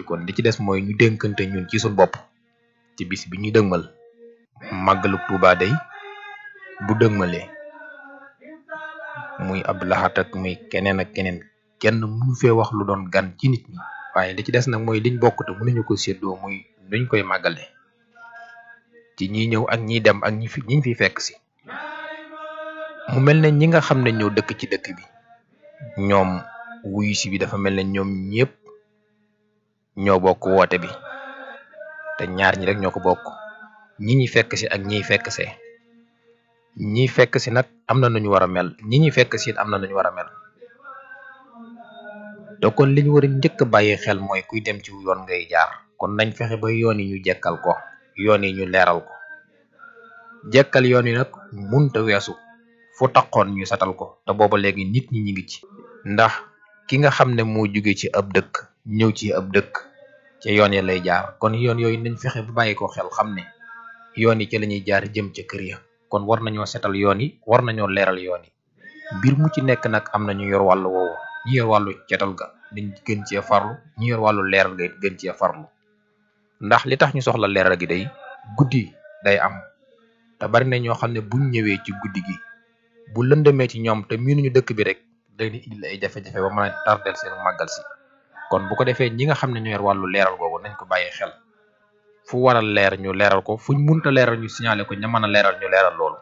kon li ci des mooy ñu dénkante ñun ci suñ bopp ci bis bi ñuy dëgmal màggalu Tuuba day bu dëgmalee muy Abdou Lahad ak muy keneen ak keneen kenn mënu fee wax lu doon gan ci nit ñi waaye li ci des nag mooy liñ bokk te mënuñu ko séddoo muy nuñ koy màggale ci ñi ñëw ak ñiy dem ak ñiñ fi fekk si mu mel ne ñi nga xam ne ñoo dëkk ci dëkk bi ñoom wuyu si bi dafa mel ne ñoom ñëpp ñoo bokk woote bi te ñaar ñi rek ñoo ko bokk ñi fekk si ak ñiy fekk see ñi fekk si nag am na nu ñu war a mel ñi fekk si am na nu ñu war a mel te kon li ñu war a njëkk a bàyyi xel mooy kuy dem ci yoon ngay jaar kon nañ fexe ba yoon yi ñu jekkal ko yoon yi ñu leeral ko jekkal yoon yi nag munta weesu fu taxoon ñu satal ko te booba léegi nit ñi ngi ci ndax ki nga xam ne moo jóge ci ab dëkk ñëw ci ab dëkk ca yoon ya lay jaar kon yoon yooyu nañ fexe ba bàyyi ko xel xam ne yoon yi ci la ñuy jaar jëm ca kër ya kon war nañoo setal yoon yi war nañoo leeral yoon yi mbir mu ci nekk nag am na ñu yor wàllu woowu ñi yor wàllu cetal ga dañ gën cee farlu ñi yor wàllu leeral ga gën cee farlu ndax li tax ñu soxla leeral gi day guddi day am te bari na ñoo xam ne buñ ñëwee ci guddi gi bu lëndëmee ci ñoom te miinuñu dëkk bi rek day di indil ay jafe-jafe ba mën a tardel seen màggal si kon bu ko defee ñi nga xam ne ñoo yor wàllu leeral googu nañ ko bàyyi xel fu waral leer ñu leeral ko fuñ munta leeral ñu signalé ko ña mën a leeral ñu leeral loolu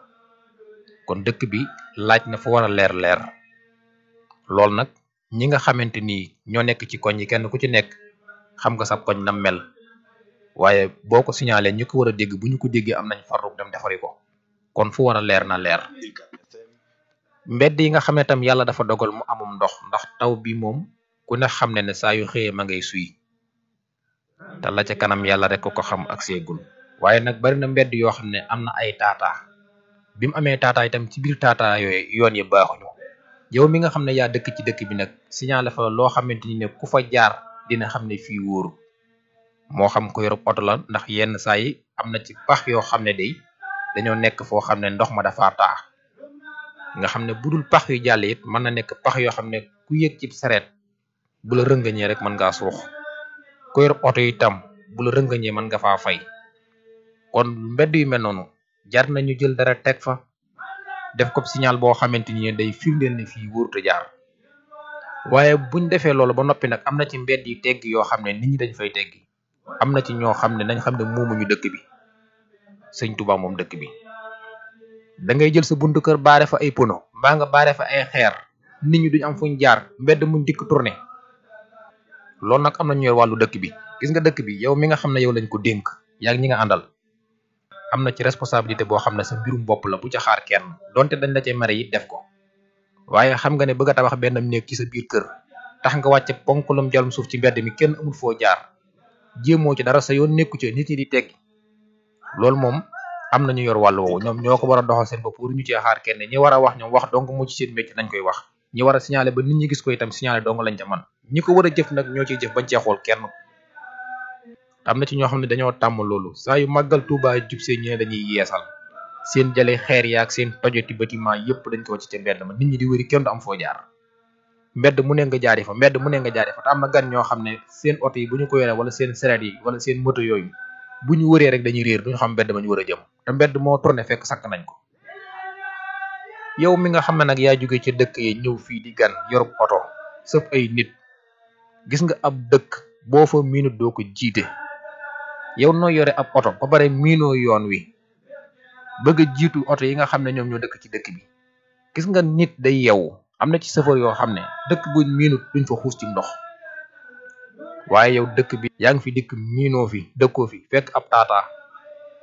kon dëkk bi laaj na fu war a leer loolu nag ñi nga xamante ni ñoo nekk ci koñ yi kenn ku ci nekk xam nga sa koñ na mel waaye boo ko signalé ñi ko war a dégg bu ñu ko déggee am nañ farlu dem defari ko kon fu war a leer na leer mbedd yi nga xam ne tam yàlla dafa dogal mu amum ndox ndax taw bi moom ku ne xam ne saa yu xëyee ma ngay suy te la ca kanam yàlla rek ko xam ak seegul waaye nag bari na mbedd yoo xam ne am na ay taataa bi mu amee taataa itam ci biir taataa yooyu yoon yi baaxuñu yow mi nga xam ne yaa dëkk ci dëkk bi nag signalé fa loo xamante ni ne ku fa jaar dina xam ne fii wóoru moo xam ko yor oto la ndax yenn saa yi am na ci pax yoo xam ne day dañoo nekk foo xam ne ndox ma dafa taa nga xam ne budul pax yu jàll it mën na nekk pax yoo xam ne ku yëg ci sareet bu la rëngañee rek mën ngaa suux ku yor oto itam bu la rëngañee mën nga faa fay kon mbedd yu mel noonu jar nañu jël dara teg fa def ko signal boo xamante ni day firndeel ne fii wóorut a jaar waaye buñ defee loolu ba noppi nag am na ci mbedd yi tegg yoo xam ne nit ñi dañ fay teggi am na ci ñoo xam ne nañ xam ne moomuñu dëkk bi sëñ Tuubaa moom dëkk bi da ngay jël sa buntu kër baare fa ay pono mbaa nga baare fa ay xeer nit ñi duñ am fuñ jaar mbedd muñ dikk tourné loolu nag am na ñooy wàllu dëkk bi gis nga dëkk bi yow mi nga xam ne yow lañ ko dénk yaa ñi nga àndal am na ci responsabilité boo xam ne sa mbirum bopp la bu ca xaar kenn donte dañ la cay mere it def ko waaye xam nga ne bëgg a tabax benn néeg ci sa biir kër tax nga wàcce ponkulum jalum suuf ci mbedd mi kenn amul foo jaar jéemoo ci dara sa yoon nekku ci nit ñi di teggi loolu moom am na ñu yor wàllu woowu ñoom ñoo ko war a doxal seen bopp pour ñu cee xaar kenn ñi war a wax ñoom wax dong mu ci seen métier nañ koy wax ñi war a signaler ba nit ñi gis ko itam signaler dong lañ ca man ñi ko war a jëf nag ñoo ciy jëf bañ cee xool kenn am na ci ñoo xam ne dañoo tàmm loolu saa yu màggal Tuubaa jub see ñu ne dañuy yeesal seen jële xeer yaak seen tojoti bâtiment yëpp dañ ko wàcc ca mbedd ma nit ñi di wëri kenn du am foo jaar mbedd mu ne nga jaari fa mbedd mu ne nga jaari fa te am na gan ñoo xam ne seen oto yi bu ñu ko yoree wala seen sareet yi wala seen moto yooyu bu ñu wëree rek dañuy réer duñu xam mbedd ma ñu war a jëm te mbedd moo tourné fekk sakk nañ ko yow mi nga xam ne nag yaa jóge ci dëkk yi ñëw fii di gan yor oto sëf ay nit gis nga ab dëkk boo fa miinut doo ko jiite yow noo yore ab oto ba pare miinoo yoon wi bëgg a jiitu oto yi nga xam ne ñoom ñoo dëkk ci dëkk bi gis nga nit day yeewu am na ci chauffeur yoo xam ne dëkk buñ miinut duñ fa xuus ci ndox waaye yow dëkk bi yaa ngi fi dikk miinoo fi dëkkoo fi fekk ab taataa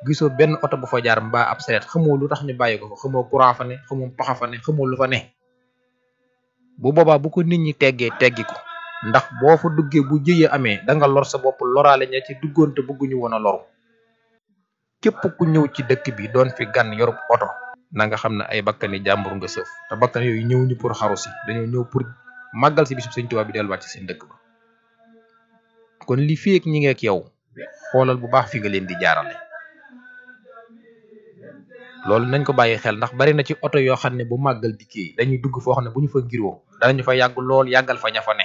gisoo benn oto bu fa jaar mbaa ab sareet xamoo lu tax ñu bàyyi ko fa xamoo courant fa ne xamoo paxa fa ne xamoo lu fa ne bu boobaa bu ko nit ñi teggee teggi ko ndax boo fa duggee bu jëyee amee da nga lor sa bopp loraale ña ci duggoon te bëgguñu woon a loru képp ku ñëw ci dëkk bi doon fi gan yorub oto na nga xam ne ay bakkani jàmbur nga sëf te bakkan yooyu ñëw ñu pour xaru si dañoo ñëw pour màggal si bisub Sëñ Tuubaa bi delluwaat ci seen dëkk ba kon li fi ak ñi ngeek yow xoolal bu baax fi nga leen di jaarale loolu nañ ko bàyyi xel ndax bari na ci oto yoo xam ne bu màggal dikkee dañuy dugg foo xam ne bu ñu fa ngiroo danañu fa yàgg lool yàggal fa ña fa ne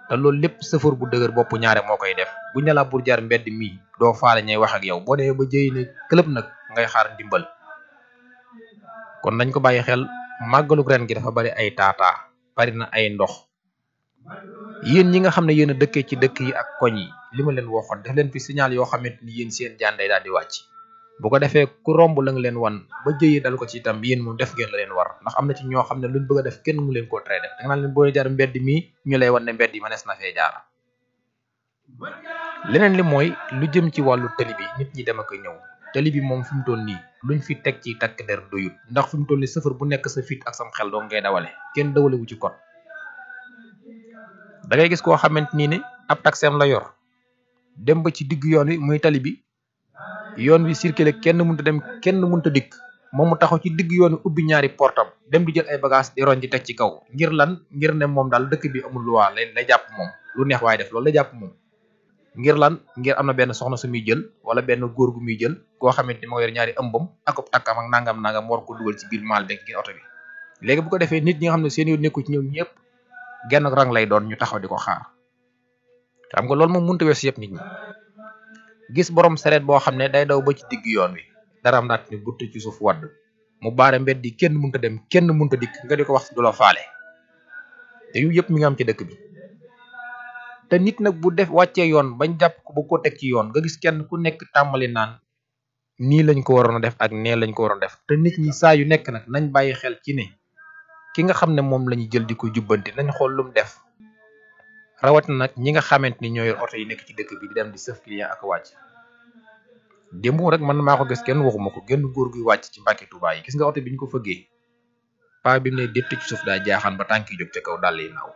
te loolu lépp sëfër bu dëgër bopp ñaare moo koy def bu ñu la bur jaar mbedd mii doo faale ñay wax ak yow boo demee ba jëy ne këlëb nag ngay xaar ndimbal. kon nañ ko bàyyi xel màggaluk ren gi dafa bari ay taataa bari na ay ndox. yéen ñi nga xam ne yéen a dëkkee ci dëkk yi ak koñ yi li ma leen waxoon def leen fi signal yoo xamante ni yéen seen jaan day daal di wàcc bu ko defee ku romb la nga leen wan ba jëyee dal ko ci itam yéen moom def ngeen la leen war ndax am na ci ñoo xam ne luñ bëgg a def kenn mu leen koo tere def da nga naan leen booy jaar mbedd mii ñu lay wan ne mbedd yi mënees na fee jaar. leneen li mooy lu jëm ci wàllu tali bi nit ñi dem ak ñëw tali bi moom fi mu toll nii luñ fi teg ci takk der doyut ndax fi mu toll nii sëfër bu nekk sa fit ak sam xel doo ngay dawale kenn dawale wu ci kot da ngay gis koo xamante ni ne ab taxem la yor dem ba ci digg yoon wi muy tali bi yoon wi circulé kenn mënut a dem kenn mënut a dikk moom mu taxaw ci digg yoon wi ubbi ñaari portam dem di jël ay bagage di roñ ci teg ci kaw ngir lan ngir ne moom daal dëkk bi amul loi lay jàpp moom lu neex waaye def loolu lay jàpp moom. ngir lan ngir am na benn soxna su muy jël wala benn góor gu muy jël koo xamante ni moo yor ñaari ëmbam ak takkam ak nangam war ko dugal ci biir maal beeg ngir oto bi léegi bu ko defee nit ñi nga xam ne seen yoon nekku ci ñoom ñëpp genn rang lay doon ñu taxaw di ko xaar xam nga loolu moom mënut a weesu yëpp nit ñi gis borom sareet boo xam ne day daw ba ci digg yoon wi dara am naat ni butt ci suuf wadd mu baare mbedd yi kenn mënut a dem kenn mënut a dikk nga di ko wax du la faale te yu yëpp mi nga am ci dëkk bi. te nit nag bu def wàccee yoon bañ jàpp ko ba ko teg ci yoon nga gis kenn ku nekk tàmbali naan nii lañ ko waroon a def ak nee lañ ko waroon a def te nit ñi saa yu nekk nag nañ bàyyi xel ci ne ki nga xam ne moom la ñu jël di ko jubbanti nañ xool lu mu def rawatina nag ñi nga xamante ni ñoo yor oto yi nekk ci dëkk bi di dem di sëf client ak wàcc. démb rek man maa ko gis kenn waxuma ko genn góor guy wàcc ci Mbàkke Tuubaa yi gis nga oto bi ñu ko fëggee paa bi mu ne détt ci suuf daa jaaxaan ba tànk yi jóg ca kaw dàll yi naaw.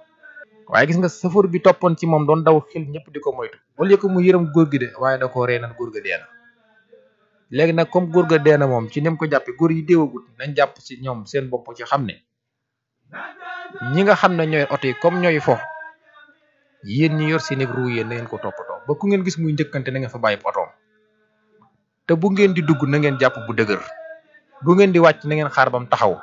waaye gis nga safar bi toppoon ci moom doon daw xel ñëpp di ko moytu au lieu que mu yërëm góor gi de waaye da koo reenal góor ga dee na léegi nag comme góor ga dee na moom ci nem ko jàppe góor yi déewagut nañ jàpp ci ñoom seen bopp ci xam ne ñi nga xam ne ñooy oto yi comme ñooy fo yéen ñi yor seeni ruu yéen na ngeen ko toppatoo ba ku ngeen gis muy njëkkante na ngeen fa bàyyi otoom te bu ngeen di dugg na ngeen jàpp bu dëgër bu ngeen di wàcc na ngeen xaar bam taxaw.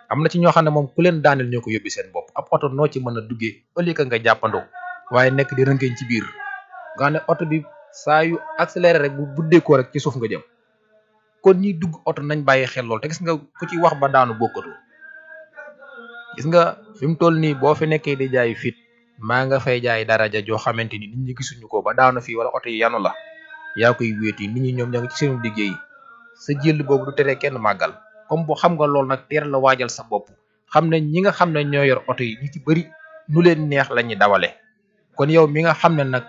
am na ci ñoo xam ne moom ku leen daaneel ñoo ko yóbbi seen bopp ab oto noo ci mën a duggee ëllëg nga jàppandoo waaye nekk di rënkeñ ci biir nga ne oto bi saa yu accéléré rek bu buddeekoo rek ci suuf nga jëm kon ñiy dugg oto nañ bàyyi xel lool te gis nga ku ci wax ba daanu bokkatu gis nga fi mu toll nii boo fi nekkee di jaay fit maa nga fay jaay daraja joo xamante ni nit ñi gisuñu ko ba daanu fii wala oto yi yanu la yaa koy wéeti nit ñi ñoom ñoo ngi ci seen liggéey sa jël boobu du tere kenn màggal. comme bu xam nga loolu nag teel la waajal sa bopp xam ne ñi nga xam ne ñoo yor oto yi ñi ci bëri nu leen neex la ñuy dawale kon yow mi nga xam ne nag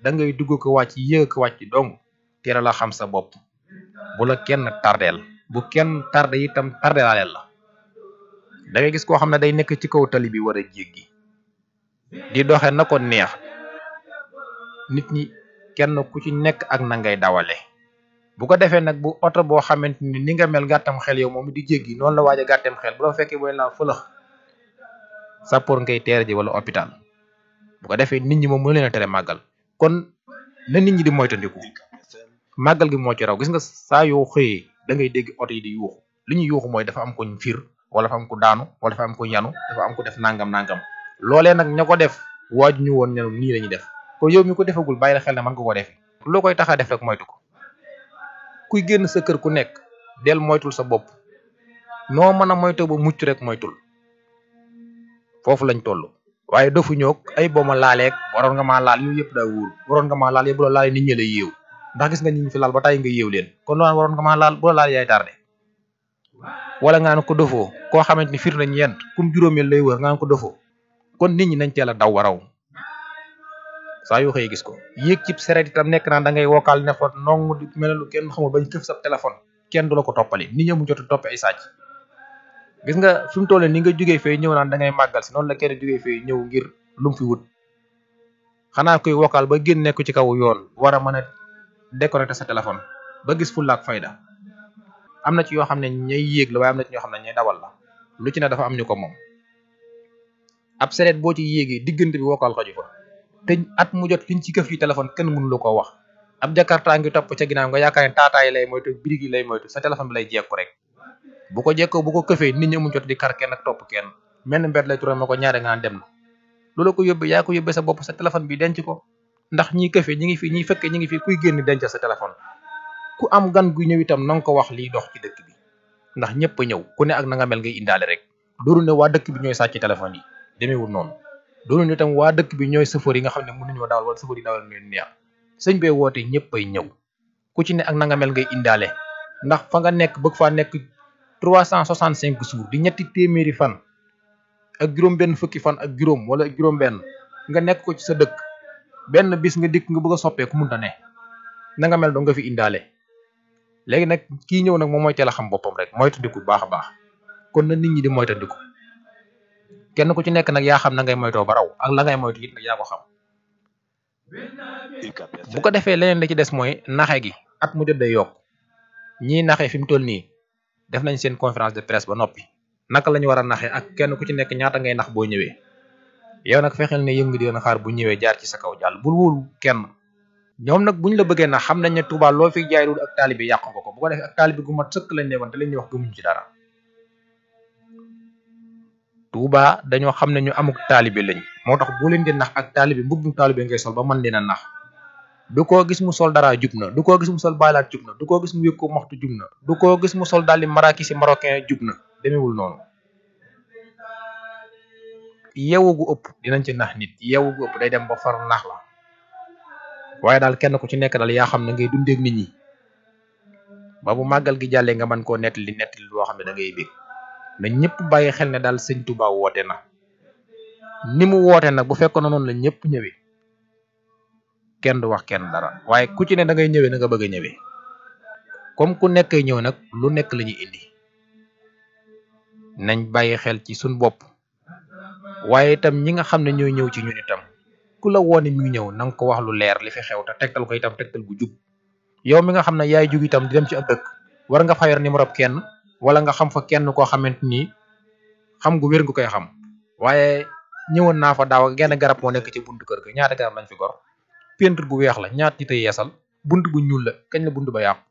da ngay dugg ko wàcc yéeg ko wàcc dong teel la xam sa bopp bu la kenn tardeel bu kenn tardé itam tardélaaleel la da ngay gis koo xam ne day nekk ci kaw tali bi war a jéggi di doxe na ko neex nit ñi kenn ku ci nekk ak na ngay dawale bu ko defee nag bu oto boo xamante ni nga mel gàttam xel yow moom di jéggi noonu la waaj a gàttam xel bu la fekkee booy laa fëlëx sappoor ngay teer ji wala hôpital bu ko defee nit ñi moom mënu leen a tere màggal kon na nit ñi di moytandiku màggal gi moo ci raw gis nga saa yoo xëyee da ngay dégg oto yi di yuuxu li ñuy yuuxu mooy dafa am ko fiir wala dafa am ko daanu wala dafa am ko yanu dafa am ko def nangam loolee nag ña ko def waaju ñu woon ne nii la ñuy def kon yow mi ko defagul bàyyi la xel ne mën nga ko defi loo koy tax a def rek moytu ko kuy génn sa kër ku nekk del moytul sa bopp noo mën a moytoo ba mucc rek moytul foofu lañ toll waaye dofu ñoog ay boo ma laaleeg waroon nga maa laal yooyu yëpp daa wóor waroon nga maa laal yëpp bu la laalee nit ñi la yéew ndax gis nga ñi fi laal ba tàyyi nga yéew leen kon loolu waroon nga maa laal bu la laal yaay tardé wala nga naan ko dofoo koo xamante ni fiir nañ yent kum juróomeel lay wër nga naan ko dofoo kon nit ñi nañ teel a daw waraw saa yoo xëy gis ko yéeg cib seret itam nekk naan da ngay wokkaal ne fa nong di mel lu kenn xamul bañ këf sa téléphone kenn du la ko toppali nit ñi mu jot a toppe ay sàcc gis nga fi mu toll ni nga jógee fee ñëw naan da ngay màggal si noonu la kenn jógee fee ñëw ngir lu mu fi wut xanaa koy wokkaal ba génn nekk ci kaw yoon war a mën a déconnecté sa téléphone ba gis fulla ak fayda am na ci yoo xam ne ñay yéeg la waaye am na ci ñoo xam ne ñay dawal la lu ci ne dafa am ñu ko moom ab seret boo ci yéegee diggante bi wokkaal xaju fa te at mu jot liñ ci këf yi téléphone kenn mënu la koo wax ab jakarta ngi topp ca ginnaaw nga yaakaar ne taataay lay moytu birig yi lay moytu sa téléphone bi lay jekku rek bu ko këfee nit ñi amuñ jot di kar kenn ak topp kenn mel ni mbet lay turé ma ko ñaare nga dem na lu la ko yóbbee yaa ko yóbbee sa bopp. Sa téléphone bi denc ko, ndax ñiy këfe ñi ngi fi, ñiy fekkee ñi ngi fi, kuy génn denc sa téléphone. ku am gan gu ñëw itam na nga ko wax liy dox ci dëkk bi, ndax ñëpp a ñëw ku ne ak na nga mel ngay indaale rek. doonu ne waa dëkk bi ñooy sàcc téléphone yi, demeewul noonu. doonu ne itam waa dëkk bi ñooy sëfoor yi nga xam ne mënuñoo dawal wala sëfoor yi dawal leen neex. sëñ bee woote ñëpp ay ñëw, ku ci ne ak na nga mel ngay indaale, ndax fa nga nekk bëgg faa nekk 365 jours di ñetti téeméeri fan ak juróom-benn fukki fan ak juróom wala juróom-benn nga nekk ko ci sa dëkk. benn bis nga dikk nga bëgg a soppeeku mënta ne, na nga mel doo nga fi indaale. léegi nag kii ñëw nag moom mooy teel a xam boppam rek, moytandiku baax a baax. kon na nit ñi di moytandiku, kenn ku ci nekk nag yaa xam na ngay moytoo ba raw, ak la ngay moytu it nag yaa ko xam. bu ko defee leneen la ci des mooy naxe gi at mu jot day yokk. ñii naxe fi mu toll nii def nañ seen conférence de presse ba noppi, naka la ñu war a naxe ak kenn ku ci nekk ñaata ngay nax boo ñëwee. yow nag fexeel ne yëngu di leen xaar bu ñëwee jaar ci sa kaw jàll, bul wóolu kenn. ñoom nag buñ la bëggee na xam nañ ne Touba loo fi jaay dul ak taalibe yàq nga ko. bu ko defee ak taalibe gu mat sëkk lañ ne woon te lañ ñuy wax gëmuñ ci dara. Touba dañoo xam ne ñu amuk taalibe lañ, moo tax boo leen di nax ak taalibe mbubbum taalibe ngay sol ba mën leen a nax. du koo gis mu sol dara jub na, du koo gis mu sol baylaat jub na, du koo gis mu yëg ko maxtu jub na, du koo gis mu sol daal di marakisi marocain jub na. demewul noonu. yeewu gu ëpp dinañ ci nax nit, yeewu gu ëpp day dem ba far nax la. waaye daal kenn ku ci nekk daal yaa xam ne ngay dundeek nit ñi ba bu màggal gi jàllee nga mën koo nettali loo xam ne da ngay bég. na ñëpp bàyyi xel ne daal sëñ Touba woote na. ni mu woote nag bu fekkoon na noonu la ñëpp ñëwee kenn du wax kenn dara, waaye ku ci ne da ngay ñëwee na nga bëgg a ñëwee. comme ku nekk ñëw nag lu nekk la ñuy indi. nañ bàyyi xel ci suñ bopp, waaye itam ñi nga xam ne ñooy ñëw ci ñun itam ku la woone mi ngi ñëw na nga ko wax lu leer li fi xew te tegtal ko itam tegtal gu jub. yow mi nga xam ne yaay jug itam di dem ci ab dëkk war nga fa yor numéro kenn, wala nga xam fa kenn koo xamante ni xam gu wér nga koy xam. waaye ñëwoon naa fa daaw genn garab moo nekk ci buntu kër ga, ñaata garab lañ fi gor, peinture bu weex la, ñaata nit a yeesal, bunt bu ñuul la, kañ la bunt ba yàqu.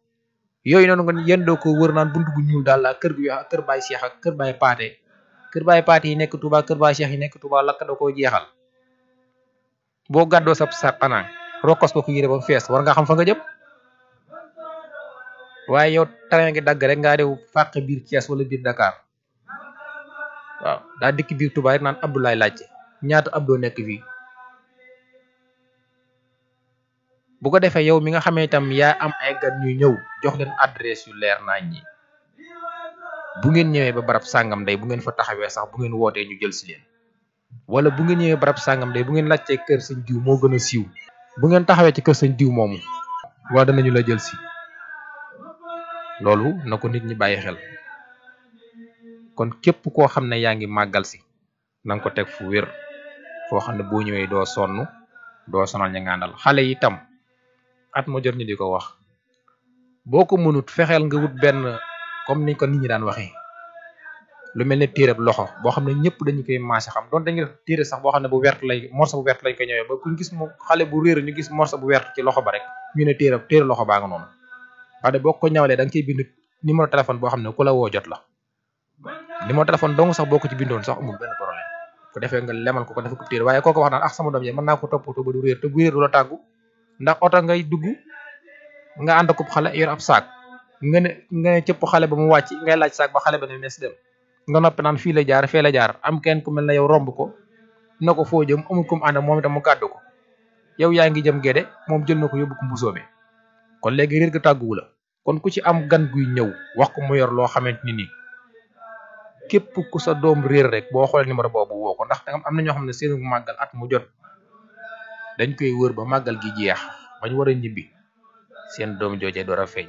yooyu noonu nga yéen doo ko wër naan bunt bu ñuul daal la kër gu weex ak kër Baay Cheikh ak kër Baay Paate. kër Baay Paate yi nekk Touba, kër Baay Cheikh yi nekk Touba lakk da koo jeexal. boo gàddoo sab sa xanaa rokkos ko yére ba fees war nga xam fa nga jëm. waaye yow train ngi dagg rek ngaa dew fàq biir Thiès wala biir Dakar. waaw daa dikk biir Touba rek naan Abdoulaye laajte ñaata Abdou nekk fii. bu ko defee yow mi nga xamee itam yaa am ay gan ñuy ñëw jox leen adresse yu leer naa ñi. bu ngeen ñëwee ba barab sàngam day bu ngeen fa taxawee sax bu ngeen wootee ñu jël si leen. wala bu ngeen ñëwee barab sàngam day bu ngeen laajtee kër sëñ diw moo gën a siiw. bu ngeen taxawee ci kër sëñ diw moomu waa danañu la jël si. loolu na ko nit ñi bàyyi xel. kon képp koo xam ne yaa ngi màggal si na nga ko teg fu wér foo xam ne boo ñëwee doo sonn doo sonal ña ngàndal. xale yi itam at mo jot ñu di ko wax boo ko mënut fexeel nga wut benn comme niñ ko nit ñi daan waxee lu mel ne téereb loxo boo xam ne ñëpp dañu koy maase xam doon dañuy def téere sax boo xam ne bu wert lay morso bu wert lañ ko ñëwee ba kuñ gis mu xale bu réer ñu gis morso bu wert ci loxo ba rek ñu ne téere loxo baa nga noonu. waaye boo ko ñawalee da nga ciy bind numéro téléphone boo xam ne ku la woo jot la. numéro téléphone dong sax boo ko ci bindoon sax amul benn problème ko defee nga lemal ko def ko téere. waaye kooko wax naan ak sama doom yi mën naa ko toppatoo ba du réer te bu réer du la tàggu. ndax oto ngay dugg nga ànd ko xale yor ab saak nga ne cëpp xale ba mu wàcc ngay laaj saak ba xale ba ne mes dem nga noppi naan fii la jaar fee la jaar am kenn ku mel ne yow romb ko na ko foo jëm amul kum ànd moom itam mu gàddu ko yow yaa ngi jëm géde moom jël na ko yóbbu ko mbusoobe kon léegi réer ga tàgguwu la. kon ku ci am gan guy ñëw wax ko mu yor loo xamante ni nii képp ku sa doom réer rek boo xoolee numéro boobu woo ko. ndax am na ñoo xam ne seen màggal at mu jot dañ koy wër ba màggal gi jeex bañ war a ñibbi seen doom joojee door a feeñ.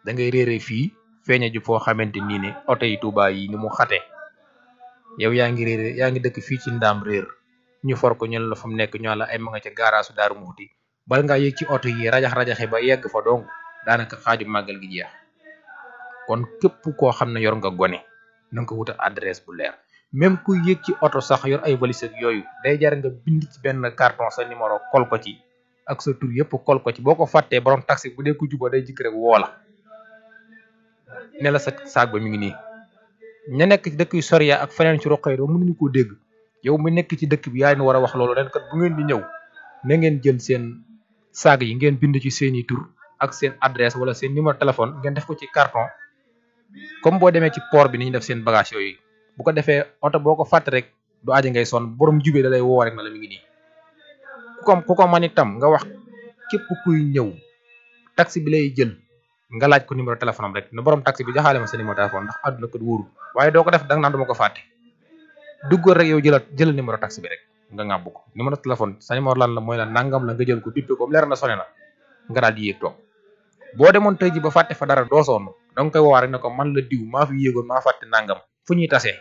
da ngay réere fii feeñe ju foo xamante nii ne oto yi Touba yi ni mu xate yow yaa ngi réere yaa ngi dëkk fii ci ndaam réer ñu for ko ñun la fa mu nekk ñoo la ay ma nga ca gaaraasu Daaru Muxti bal ngaa yëg ci oto yi rajaxe ba yegg fa donc daanaka xaaju màggal gi jeex. kon képp koo xam ne yor nga gone na nga ko wutal adresse bu leer. même ku yéeg ci oto sax yor ay valise ak yooyu day jar nga bind ci benn carton sa numéro kol ko ci ak sa tur yëpp kol ko ci. boo ko fàttee borom taxi bu dee ku juba day jikk rek woo la ne la sa saag ba mi ngi nii. ña nekk dëkk yu soriya ak feneen ci roqee doo mënuñu koo dégg yow mi nekk ci dëkk bi yaa ngi war a wax loolu ren kat bu ngeen di ñëw na ngeen jël seen saag yi ngeen bind ci seeni tur ak seen adresse wala seen numéro téléphone ngeen def ko ci carton comme boo demee ci port bi ni ñu def seen bagage yooyu bu ko defee oto boo ko fàtte rek du aji ngay sonn borom jubee da lay woo rek na la mi ngi nii ku ko man itam nga wax képp kuy ñëw taxi bi lay jël nga laaj ko numéro téléphone am rek ne borom taxi bi joxaale ma sa numéro téléphone ndax àdduna ko wóorul waaye doo ko def danga naan duma ko fàtte duggal rek yow jëlal numéro taxi bi rek nga ngàbbu ko numéro téléphone sa numéro lan la mooy la nangam la nga jël ko bippe ko leer na sone na nga daal di yéeg toog boo demoon tey ji ba fàtte fa dara doo sonn da nga koy woo rek ne ko man la diw maa fi yéegoon maa fàtte nangam fu ñuy tasee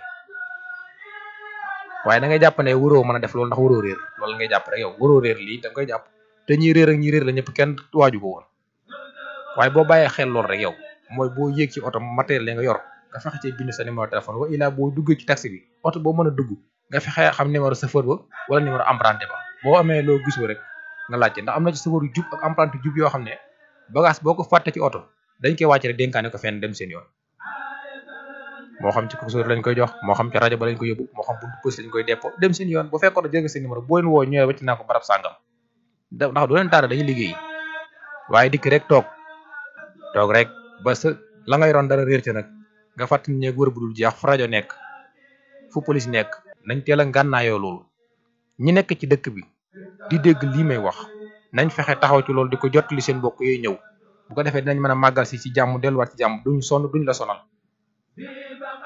waaye da ngay jàpp ne waroo mën a def loolu ndax waroo réer loolu ngay jàpp rek yow waroo réer lii da nga koy jàpp te ñi réer ak ñi réer la ñëpp kenn waaju ko woon waaye boo bàyyee xel loolu rek yow mooy boo yéeg ci oto matériel la nga yor nga fexe ci bind sa numéro téléphone wa ilaa boo duggee ci taxi bi oto boo mën a dugg nga fexe xam numéro chauffeur ba wala numéro emprunté ba boo amee loo gisoo rek nga laajte ndax am na ci chauffeur yu jub ak emprunté jub yoo xam ne bagage boo ko fàtte ci oto dañ koy wàcc rek dénkaane ko fenn dem seen yoon moo xam ci chauffeur lañ koy jox moo xam ci rajo ba lañ koy yóbbu moo xam buntu poste lañ koy dépôt dem seen yoon bu fekkoon ne jël nga seen numéro boo leen woo ñëwee wacc naa ko barab sàngam ndax du leen taara dañuy liggéey waaye dikk rek toog rek ba sa la nga yoroon dara réer ca nag nga fàttali ne wër bu dul jeex fu rajo nekk fu police nekk nañ teel a ngànnaayoo loolu ñi nekk ci dëkk bi di dégg lii may wax nañ fexe taxaw ci loolu di ko jottali seen mbokk yooyu ñëw bu ko defee dinañ mën a màggal si ci jàmm delluwaat ci jàmm duñ sonn duñ la sonal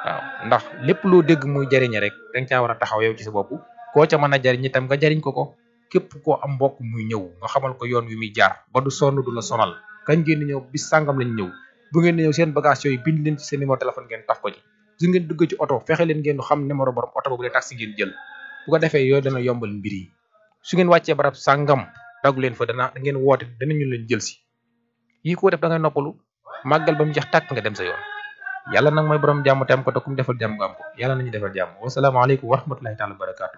waaw ndax lépp loo dégg muy jariñe rek danga caa war a taxaw yow ci sa bopp koo ca mën a jariñ itam nga jariñ ko képp koo am mbokk muy ñëw nga xamal ko yoon wi muy jaar ba du sonn du la sonal kañ ngeen di ñëw bis sàngam lañ ñëw bu ngeen di ñëw seen bagage yooyu bind leen ci seen numéro téléphone ngeen taf ko ci su ngeen dugg ci oto fexe leen ngeen xam numéro borom oto boobu leen taxi ngeen jël bu ko defee yooyu dana yombal mbir yi su ngeen wàccee barab sàngam dagu leen fa da ngeen woote danañu leen jël si yii ko def da ngay noppalu màggal ba mu jeex tàkk nga dem sa yoon yàlla nag mooy borom jàmm te am ko te kum defal jàmm nga am ko yàlla nañu defal jàmm wasalaamaaleykum wa rahmatullahi taala wa barakaatu